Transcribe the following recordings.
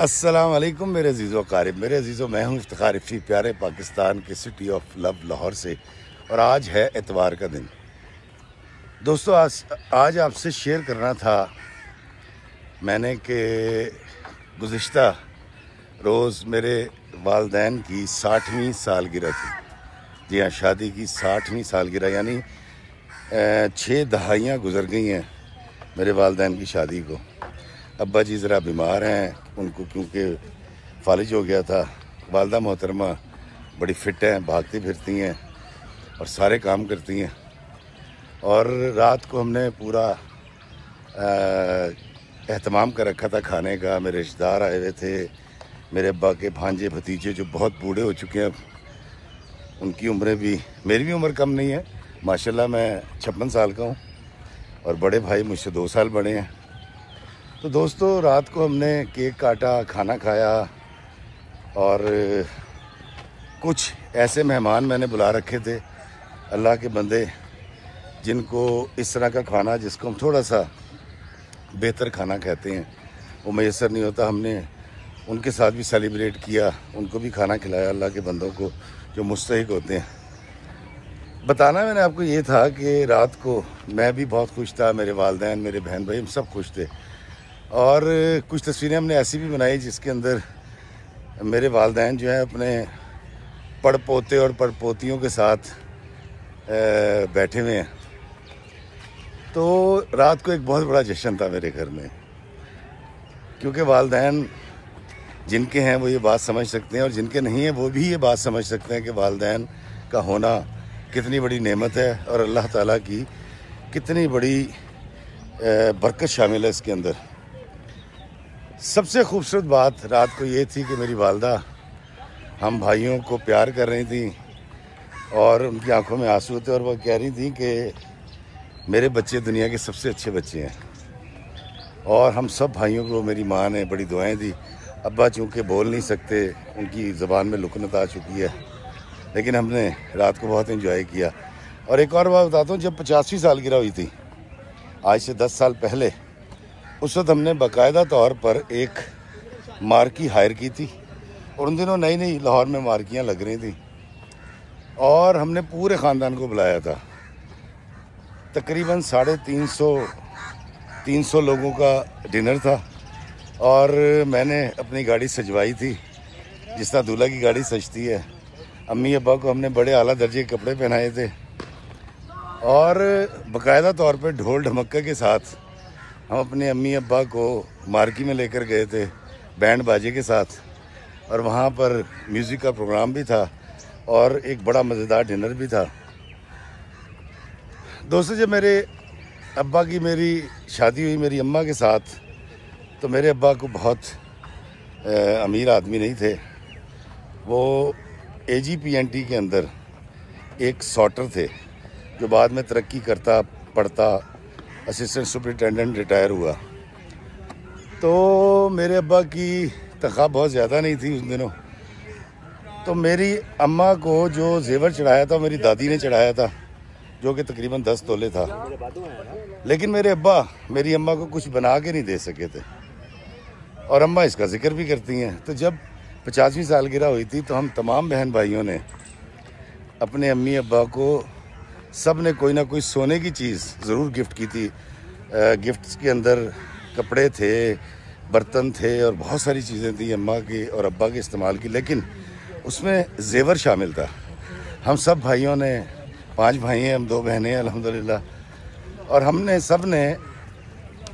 अस्सलाम वालेकुम मेरे अजीज़ो क़ारिब, मेरे अजीज़ो, मैं हूँ इफ्तिखार इफ़ी, प्यारे पाकिस्तान के सिटी ऑफ लव लाहौर से। और आज है एतवार का दिन। दोस्तों, आज आपसे शेयर करना था मैंने कि गुज़िश्ता रोज़ मेरे वालदैन की 60वीं सालगिरह थी। जी हाँ, शादी की 60वीं सालगिरह, यानी 6 दहाइयाँ गुज़र गई हैं मेरे वालदैन की शादी को। अब्बा जी ज़रा बीमार हैं, उनको क्योंकि फालिज हो गया था। वालदा मोहतरमा बड़ी फ़िट हैं, भागती फिरती हैं और सारे काम करती हैं। और रात को हमने पूरा एहतमाम कर रखा था खाने का। मेरे रिश्तेदार आए हुए थे, मेरे अब्बा के भांजे भतीजे जो बहुत बूढ़े हो चुके हैं अब, उनकी उम्रें भी, मेरी भी उम्र कम नहीं है माशाल्लाह, मैं 56 साल का हूँ और बड़े भाई मुझसे 2 साल बड़े हैं। तो दोस्तों, रात को हमने केक काटा, खाना खाया और कुछ ऐसे मेहमान मैंने बुला रखे थे, अल्लाह के बंदे, जिनको इस तरह का खाना, जिसको हम थोड़ा सा बेहतर खाना कहते हैं, वो मैसर नहीं होता। हमने उनके साथ भी सेलिब्रेट किया, उनको भी खाना खिलाया, अल्लाह के बंदों को जो मुस्तहिक होते हैं। बताना मैंने आपको ये था कि रात को मैं भी बहुत खुश था, मेरे वालदैन, मेरे बहन भाई, हम सब खुश थे। और कुछ तस्वीरें हमने ऐसी भी बनाई जिसके अंदर मेरे वालदैन जो है अपने पड़पोते और पड़पोतियों के साथ बैठे हुए हैं। तो रात को एक बहुत बड़ा जश्न था मेरे घर में, क्योंकि वालदैन जिनके हैं वो ये बात समझ सकते हैं और जिनके नहीं हैं वो भी ये बात समझ सकते हैं कि वालदैन का होना कितनी बड़ी नेमत है और अल्लाह ताला की कितनी बड़ी बरकत शामिल है इसके अंदर। सबसे खूबसूरत बात रात को ये थी कि मेरी वालदा हम भाइयों को प्यार कर रही थी और उनकी आंखों में आंसू थे और वह कह रही थी कि मेरे बच्चे दुनिया के सबसे अच्छे बच्चे हैं। और हम सब भाइयों को मेरी माँ ने बड़ी दुआएं दी। अब्बा चूँकि बोल नहीं सकते, उनकी ज़बान में लुकनत आ चुकी है, लेकिन हमने रात को बहुत एंजॉय किया। और एक और बात बताता हूँ, जब 50वीं सालगिरह हुई थी आज से 10 साल पहले, उस वक्त हमने बाकायदा तौर पर एक मार्की हायर की थी और उन दिनों नई नई लाहौर में मार्कियाँ लग रही थी और हमने पूरे ख़ानदान को बुलाया था। तकरीबन 350 लोगों का डिनर था और मैंने अपनी गाड़ी सजवाई थी जिस तरह दूल्हा की गाड़ी सजती है। अम्मी अब्बा को हमने बड़े आला दर्जे के कपड़े पहनाए थे और बाकायदा तौर पे ढोल ढमक्के के साथ हम अपने अम्मी अब्बा को मार्की में लेकर गए थे बैंड बाजे के साथ। और वहाँ पर म्यूज़िक का प्रोग्राम भी था और एक बड़ा मज़ेदार डिनर भी था। दोस्तों, जब मेरे अब्बा की मेरी शादी हुई मेरी अम्मा के साथ, तो मेरे अब्बा को बहुत अमीर आदमी नहीं थे। वो AGPNT के अंदर एक सॉर्टर थे जो बाद में तरक्की करता पढ़ता असिस्टेंट सुपरिटेंडेंट रिटायर हुआ। तो मेरे अब्बा की तनख्वाह बहुत ज़्यादा नहीं थी उन दिनों। तो मेरी अम्मा को जो जेवर चढ़ाया था मेरी दादी ने चढ़ाया था, जो कि तकरीबन 10 तोले था। लेकिन मेरे अब्बा मेरी अम्मा को कुछ बना के नहीं दे सके थे और अम्मा इसका जिक्र भी करती हैं। तो जब 50वीं सालगिरह हुई थी तो हम तमाम बहन भाइयों ने अपने अम्मी अब्बा को, सब ने कोई ना कोई सोने की चीज़ ज़रूर गिफ्ट की थी। गिफ्ट्स के अंदर कपड़े थे, बर्तन थे और बहुत सारी चीज़ें थी अम्मा की और अब्बा के इस्तेमाल की, लेकिन उसमें जेवर शामिल था। हम सब भाइयों ने, 5 भाई हैं हम, 2 बहनें हैं अल्हम्दुलिल्लाह, और हमने सब ने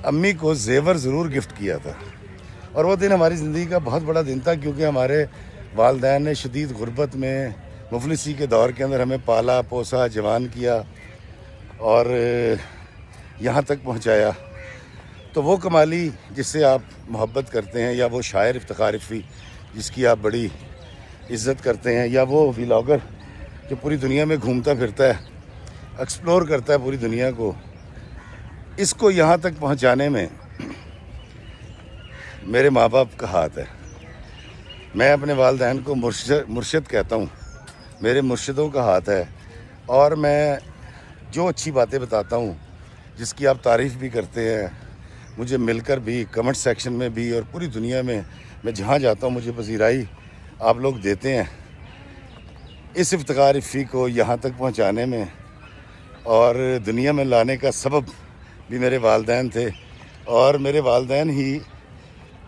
अम्मी को जेवर ज़रूर गिफ्ट किया था। और वो दिन हमारी ज़िंदगी का बहुत बड़ा दिन था, क्योंकि हमारे वालदैन ने शदीद गुर्बत में, मुफलिसी के दौर के अंदर हमें पाला पोसा, जवान किया और यहाँ तक पहुँचाया। तो वो कमाली जिससे आप मोहब्बत करते हैं, या वो शायर इफ्तिखार इफ़ी जिसकी आप बड़ी इज़्ज़त करते हैं, या वो व्लॉगर जो पूरी दुनिया में घूमता फिरता है, एक्सप्लोर करता है पूरी दुनिया को, इसको यहाँ तक पहुँचाने में मेरे माँ बाप का हाथ है। मैं अपने वालदैन को मुर्शिद कहता हूँ, मेरे मुर्शिदों का हाथ है। और मैं जो अच्छी बातें बताता हूँ, जिसकी आप तारीफ़ भी करते हैं, मुझे मिलकर भी, कमेंट सेक्शन में भी और पूरी दुनिया में मैं जहाँ जाता हूँ मुझे पजीराई आप लोग देते हैं। इस इफ्तिखार इफ़ी को यहाँ तक पहुँचाने में और दुनिया में लाने का सबब भी मेरे वालिदैन थे, और मेरे वालिदैन ही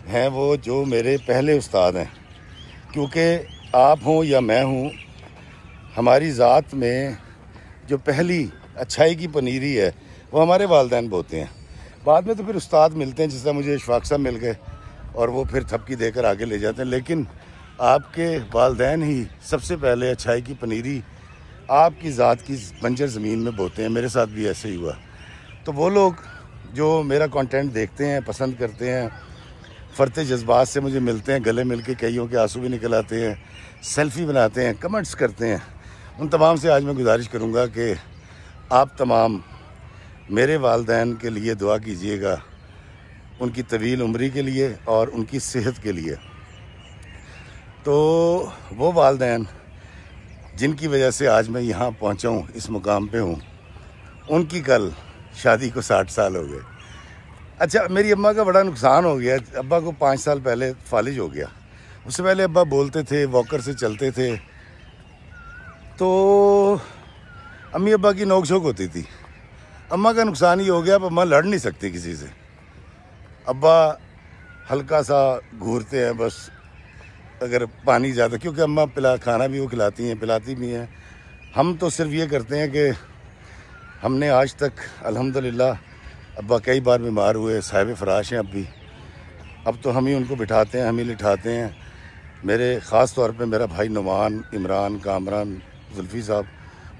हैं वो जो मेरे पहले उस्ताद हैं। क्योंकि आप हों या मैं हूँ, हमारी ज़ात में जो पहली अच्छाई की पनीरी है वो हमारे वालिदैन बोते हैं। बाद में तो फिर उस्ताद मिलते हैं, जिस तरह मुझे इशफाक साहब मिल गए और वो फिर थपकी देकर आगे ले जाते हैं। लेकिन आपके वालिदैन ही सबसे पहले अच्छाई की पनीरी आपकी ज़ात की बंजर ज़मीन में बोते हैं। मेरे साथ भी ऐसे ही हुआ। तो वो लोग जो मेरा कंटेंट देखते हैं, पसंद करते हैं, फ़रते जज्बात से मुझे मिलते हैं, गले मिल के कईयों के आंसू भी निकल आते हैं, सेल्फ़ी बनाते हैं, कमेंट्स करते हैं, उन तमाम से आज मैं गुजारिश करूँगा कि आप तमाम मेरे वालिदैन के लिए दुआ कीजिएगा, उनकी तवील उम्री के लिए और उनकी सेहत के लिए। तो वो वालिदैन जिनकी वजह से आज मैं यहाँ पहुँचा हूँ, इस मुकाम पे हूँ, उनकी कल शादी को 60 साल हो गए। अच्छा, मेरी अम्मा का बड़ा नुकसान हो गया। अब्बा को 5 साल पहले फालिज हो गया। उससे पहले अब्बा बोलते थे, वॉकर से चलते थे, तो अम्मी अब्बा की नोक झोंक होती थी। अम्मा का नुकसान ही हो गया, अब अम्मा लड़ नहीं सकती किसी से। अब्बा हल्का सा घूरते हैं बस, अगर पानी ज़्यादा, क्योंकि अम्मा खाना भी वो खिलाती हैं, पिलाती भी हैं। हम तो सिर्फ ये करते हैं कि हमने आज तक अल्हम्दुलिल्लाह, अब्बा कई बार बीमार हुए, साहिब फराश हैं अब तो हम ही उनको बिठाते हैं, हम ही लिटाते हैं। मेरे ख़ास तौर पे मेरा भाई नुमान, इमरान, कामरान, जुल्फ़ी साहब,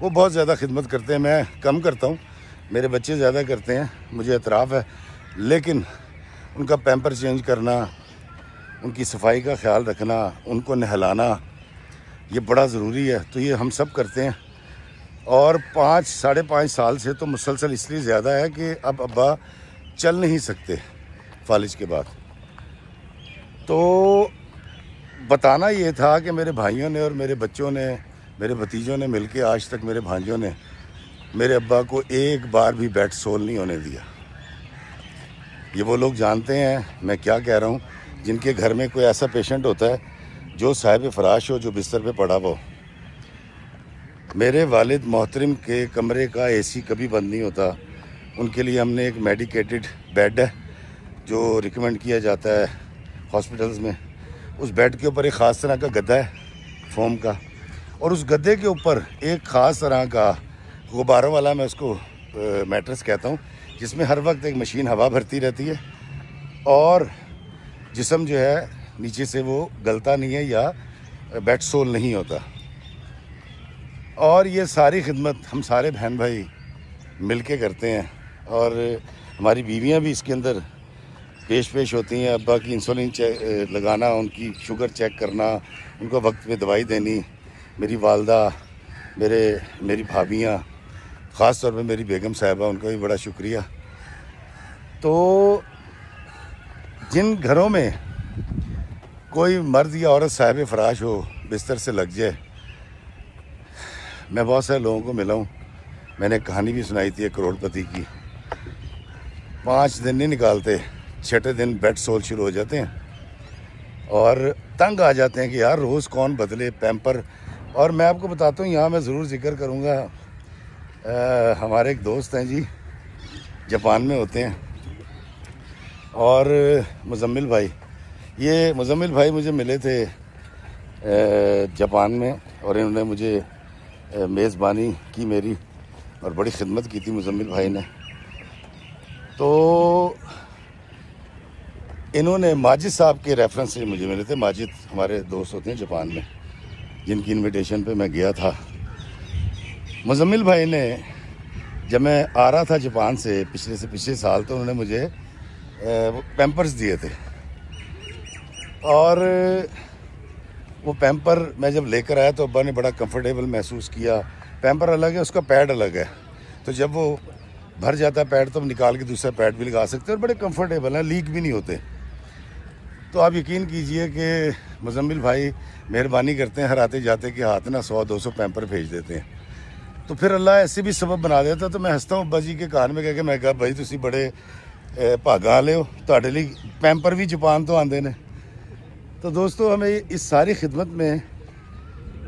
वो बहुत ज़्यादा खिदमत करते हैं। मैं कम करता हूँ, मेरे बच्चे ज़्यादा करते हैं, मुझे एतराफ़ है। लेकिन उनका पैम्पर चेंज करना, उनकी सफाई का ख्याल रखना, उनको नहलाना, ये बड़ा ज़रूरी है। तो ये हम सब करते हैं। और 5-5.5 साल से तो मुसलसल इसलिए ज़्यादा है कि अब अब्बा चल नहीं सकते फालिज के बाद। तो बताना ये था कि मेरे भाइयों ने और मेरे बच्चों ने, मेरे भतीजों ने मिलके, आज तक मेरे भांजों ने मेरे अब्बा को एक बार भी बेड सोल नहीं होने दिया। ये वो लोग जानते हैं मैं क्या कह रहा हूँ, जिनके घर में कोई ऐसा पेशेंट होता है जो साहिब फराश हो, जो बिस्तर पे पड़ा हो। मेरे वालिद मोहतरम के कमरे का एसी कभी बंद नहीं होता। उनके लिए हमने एक मेडिकेटेड बेड है जो रिकमेंड किया जाता है हॉस्पिटल्स में। उस बेड के ऊपर एक ख़ास तरह का गद्दा है फोम का, और उस गद्दे के ऊपर एक ख़ास तरह का गुब्बारों वाला, मैं उसको मैट्रेस कहता हूँ, जिसमें हर वक्त एक मशीन हवा भरती रहती है और जिस्म जो है नीचे से वो गलता नहीं है या बेड सोल नहीं होता। और ये सारी खिदमत हम सारे बहन भाई मिल के करते हैं, और हमारी बीवियां भी इसके अंदर पेश होती हैं। अब्बा की इंसुलिन लगाना, उनकी शुगर चेक करना, उनको वक्त पे दवाई देनी, मेरी वालदा, मेरी भाभियाँ, ख़ास तौर पे मेरी बेगम साहिबा, उनका भी बड़ा शुक्रिया। तो जिन घरों में कोई मर्द या औरत साहिब फराश हो, बिस्तर से लग जाए, मैं बहुत सारे लोगों को मिला हूँ। मैंने कहानी भी सुनाई थी एक करोड़पति की। 5 दिन नहीं निकालते, 6ठे दिन बेड सोल शुरू हो जाते हैं और तंग आ जाते हैं कि यार रोज़ कौन बदले पैम्पर। और मैं आपको बताता हूँ, यहाँ मैं ज़रूर जिक्र करूँगा, हमारे एक दोस्त हैं जी, जापान में होते हैं, और मुजम्मिल भाई, ये मुजम्मिल भाई मुझे मिले थे जापान में, और इन्होंने मुझे मेज़बानी की मेरी, और बड़ी खिदमत की थी मुजम्मिल भाई ने। तो इन्होंने माजिद साहब के रेफरेंस से मुझे मिले थे। माजिद हमारे दोस्त होते हैं जापान में, जिनकी इनविटेशन पे मैं गया था। मुजम्मिल भाई ने, जब मैं आ रहा था जापान से पिछले साल, तो उन्होंने मुझे पैम्पर्स दिए थे, और वो पैम्पर मैं जब लेकर आया तो अब्बा ने बड़ा कंफर्टेबल महसूस किया। पैम्पर अलग है, उसका पैड अलग है, तो जब वो भर जाता है पैड तो हम निकाल के दूसरा पैड भी लगा सकते हैं, और बड़े कंफर्टेबल हैं, लीक भी नहीं होते। तो आप यकीन कीजिए कि मुजम्मिल भाई मेहरबानी करते हैं, हर आते जाते के हाथ ना 100-200 पैम्पर भेज देते हैं। तो फिर अल्लाह ऐसे भी सबब बना देता। तो मैं हंसता हूँ अब्बा जी के कान में कह के, मैं कहा भाई तुसी बड़े भागा लियो तुहाडे लई पैंपर भी जापान तो आते हैं। तो दोस्तों हमें इस सारी खिदमत में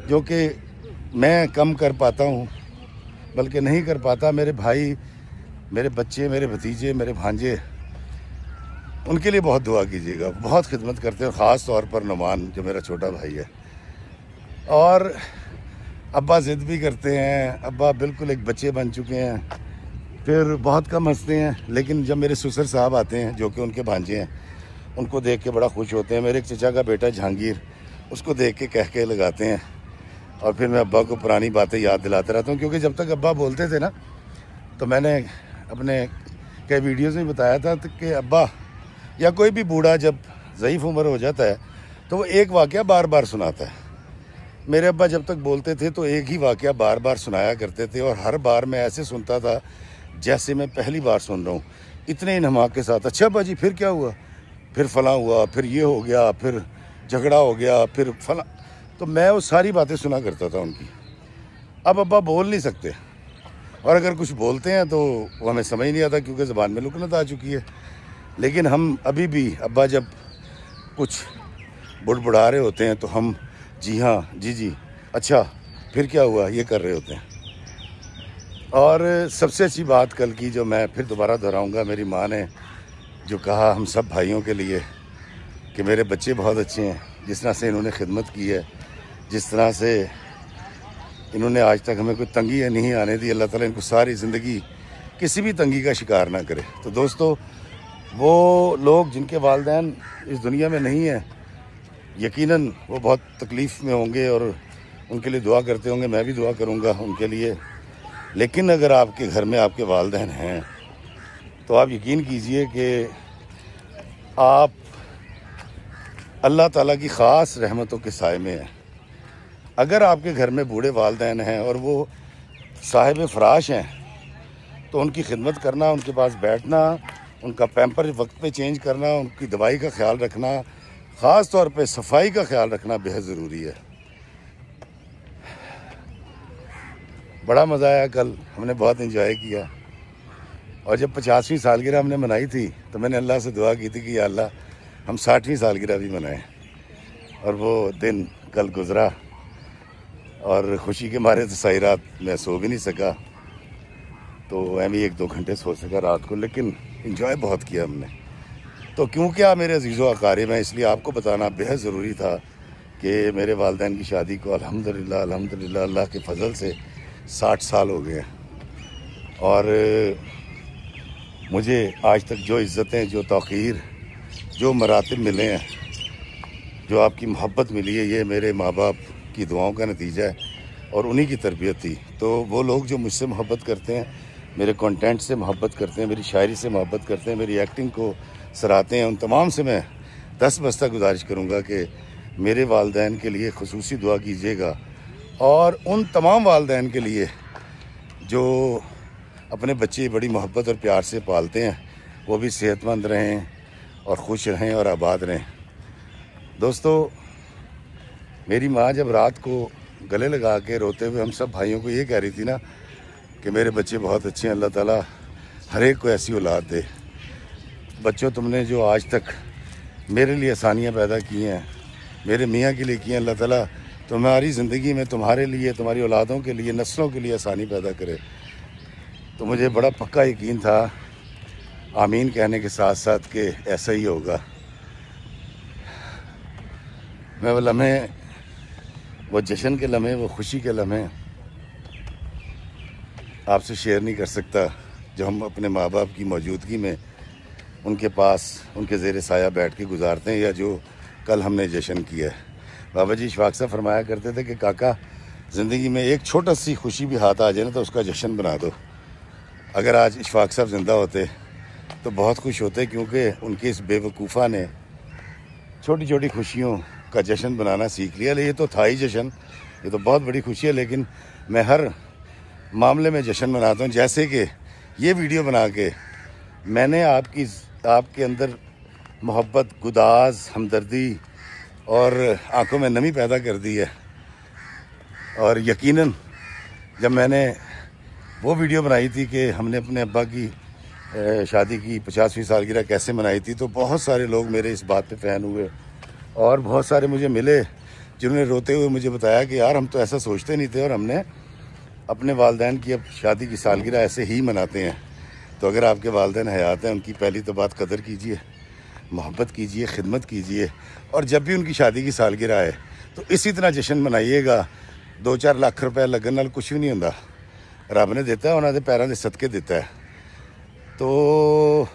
जो कि मैं कम कर पाता हूँ, बल्कि नहीं कर पाता, मेरे भाई, मेरे बच्चे, मेरे भतीजे, मेरे भांजे, उनके लिए बहुत दुआ कीजिएगा। बहुत खिदमत करते हैं, ख़ास तौर पर नुमान जो मेरा छोटा भाई है। और अब्बा ज़िद भी करते हैं, अब्बा बिल्कुल एक बच्चे बन चुके हैं, फिर बहुत कम हंसते हैं। लेकिन जब मेरे ससुर साहब आते हैं जो कि उनके भांजे हैं, उनको देख के बड़ा खुश होते हैं। मेरे एक चचा का बेटा जहांगीर, उसको देख के कह के लगाते हैं। और फिर मैं अब्बा को पुरानी बातें याद दिलाता रहता हूँ, क्योंकि जब तक अब्बा बोलते थे ना, तो मैंने अपने कई वीडियोज़ में बताया था कि अब्बा या कोई भी बूढ़ा जब ज़ईफ़ उम्र हो जाता है तो वो एक वाक़या बार बार सुनाता है। मेरे अब्बा जब तक बोलते थे तो एक ही वाक़या बार बार सुनाया करते थे, और हर बार मैं ऐसे सुनता था जैसे मैं पहली बार सुन रहा हूँ, इतने इन्हमाक के साथ। अच्छा अब्बा जी फिर क्या हुआ, फिर फलां हुआ, फिर ये हो गया, फिर झगड़ा हो गया, फिर फलां। तो मैं वो सारी बातें सुना करता था उनकी। अब अब्बा बोल नहीं सकते, और अगर कुछ बोलते हैं तो वो हमें समझ नहीं आता, क्योंकि ज़बान में लुकनत आ चुकी है। लेकिन हम अभी भी अब्बा जब कुछ बुड़बुड़ा रहे होते हैं तो हम जी हाँ, जी जी, अच्छा फिर क्या हुआ, ये कर रहे होते हैं। और सबसे अच्छी बात कल की, जो मैं फिर दोबारा दोहराऊंगा, मेरी माँ ने जो कहा हम सब भाइयों के लिए कि मेरे बच्चे बहुत अच्छे हैं, जिस तरह से इन्होंने खिदमत की है, जिस तरह से इन्होंने आज तक हमें कोई तंगी नहीं आने दी, अल्लाह ताला इनको सारी ज़िंदगी किसी भी तंगी का शिकार ना करे। तो दोस्तों, वो लोग जिनके वालिदैन इस दुनिया में नहीं हैं, यकीनन वो बहुत तकलीफ़ में होंगे और उनके लिए दुआ करते होंगे। मैं भी दुआ करूँगा उनके लिए। लेकिन अगर आपके घर में आपके वालिदैन हैं तो आप यकीन कीजिए कि आप अल्लाह ताला की ख़ास रहमतों के साए में हैं। अगर आपके घर में बूढ़े वालिदैन हैं और वो साहिब फ़राश हैं, तो उनकी खिदमत करना, उनके पास बैठना, उनका पैम्पर वक्त पे चेंज करना, उनकी दवाई का ख्याल रखना, ख़ास तौर पे सफाई का ख्याल रखना बेहद ज़रूरी है। बड़ा मज़ा आया कल, हमने बहुत एंजॉय किया। और जब 50वीं सालगिरह हमने मनाई थी तो मैंने अल्लाह से दुआ की थी कि या अल्लाह हम 60वीं सालगिरह भी मनाएं। और वो दिन कल गुज़रा और ख़ुशी के मारे तो सारी रात मैं सो भी नहीं सका, तो मैं भी 1-2 घंटे सो सका रात को, लेकिन एंजॉय बहुत किया हमने। तो क्यों क्या मेरे अज़ीज़ो अकारिब हैं, इसलिए आपको बताना बेहद ज़रूरी था कि मेरे वालिदैन की शादी को अल्हम्दुलिल्लाह अल्हम्दुलिल्लाह अल्लाह के फजल से 60 साल हो गए हैं। और मुझे आज तक जो इज़्ज़तें, जो तौक़ीर, जो मरातिब मिले हैं, जो आपकी मोहब्बत मिली है, ये मेरे माँ बाप की दुआओं का नतीजा है और उन्हीं की तरबियत थी। तो वो लोग जो मुझसे मोहब्बत करते हैं, मेरे कंटेंट से मोहब्बत करते हैं, मेरी शायरी से मोहब्बत करते हैं, मेरी एक्टिंग को सराहते हैं, उन तमाम से मैं दस बस्ता गुजारिश करूँगा कि मेरे वालिदैन के लिए खुसूसी दुआ कीजिएगा। और उन तमाम वालिदैन के लिए जो अपने बच्चे बड़ी मोहब्बत और प्यार से पालते हैं, वो भी सेहतमंद रहें और खुश रहें और आबाद रहें। दोस्तों, मेरी माँ जब रात को गले लगा के रोते हुए हम सब भाइयों को ये कह रही थी ना कि मेरे बच्चे बहुत अच्छे हैं, अल्लाह ताला हर एक को ऐसी औलाद दे। बच्चों, तुमने जो आज तक मेरे लिए आसानियाँ पैदा की हैं, मेरे मियाँ के लिए की हैं, अल्लाह ताला तुम्हारी ज़िंदगी में तुम्हारे लिए, तुम्हारी औलादों के लिए, नस्लों के लिए आसानी पैदा करे। तो मुझे बड़ा पक्का यकीन था, आमीन कहने के साथ साथ, कि ऐसा ही होगा। मैं वो लम्हे, वो जश्न के लम्हे, वो खुशी के लम्हे आपसे शेयर नहीं कर सकता जो हम अपने माँ बाप की मौजूदगी में उनके पास, उनके ज़ेर साया बैठ के गुजारते हैं, या जो कल हमने जश्न किया है। बाबा जी इशफाक साहब फरमाया करते थे कि काका, ज़िंदगी में एक छोटा सी खुशी भी हाथ आ जाए ना तो उसका जश्न बना दो। अगर आज इशफाक साहब ज़िंदा होते तो बहुत खुश होते, क्योंकि उनके इस बेवकूफ़ा ने छोटी छोटी खुशियों का जश्न बनाना सीख लिया। ये तो था ही जश्न, ये तो बहुत बड़ी खुशी है, लेकिन मैं हर मामले में जश्न मनाता हूँ। जैसे कि ये वीडियो बना के मैंने आपके अंदर मोहब्बत, गुदाज, हमदर्दी और आंखों में नमी पैदा कर दी है। और यकीनन जब मैंने वो वीडियो बनाई थी कि हमने अपने अब्बा की शादी की 50वीं सालगिरह कैसे मनाई थी, तो बहुत सारे लोग मेरे इस बात पे फ़ैन हुए और बहुत सारे मुझे मिले जिन्होंने रोते हुए मुझे बताया कि यार हम तो ऐसा सोचते नहीं थे और हमने अपने वालिदैन की अब शादी की सालगिरह ऐसे ही मनाते हैं। तो अगर आपके वालिदैन हयात हैं, उनकी पहली तो बात कदर कीजिए, मोहब्बत कीजिए, खिदमत कीजिए, और जब भी उनकी शादी की सालगिरह आए तो इसी तरह जश्न मनाइएगा। 2-4 लाख रुपए लगन नाल कुछ भी नहीं होंदा, रब ने दिता है, उन्होंने पैरों के सदके दिता है। तो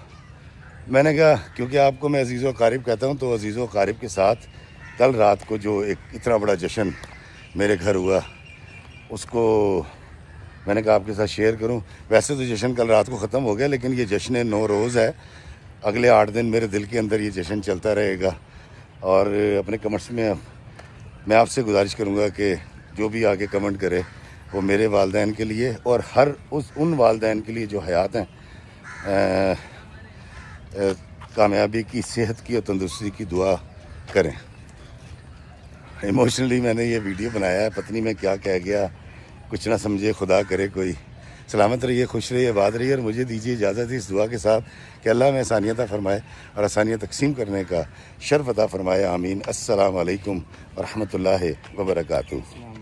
मैंने कहा क्योंकि आपको मैं अजीज़ व अकारिब कहता हूँ, तो अजीज़ व अकारिब के साथ कल रात को जो एक इतना बड़ा जश्न मेरे घर हुआ, उसको मैंने कहा आपके साथ शेयर करूं। वैसे तो जश्न कल रात को ख़त्म हो गया, लेकिन ये जश्न 9 रोज़ है, अगले 8 दिन मेरे दिल के अंदर ये जश्न चलता रहेगा। और अपने कमेंट्स में मैं आपसे गुजारिश करूंगा कि जो भी आगे कमेंट करे वो मेरे वालिदैन के लिए और हर उन वालिदैन के लिए जो हयात हैं, कामयाबी की, सेहत की और तंदुरुस्ती की दुआ करें। इमोशनली मैंने ये वीडियो बनाया है, पत्नी में क्या कह गया कुछ ना समझे, खुदा करे कोई। सलामत रहिए, खुश रहिए, आबाद रहिए और मुझे दीजिए इजाज़त इस दुआ के साथ कि अल्लाह में आसानियत फरमाए और आसानियत तकसीम करने का शर्फ अता फरमाए। आमीन। अस्सलाम वालेकुम व रहमतुल्लाहि व बरकातुहू।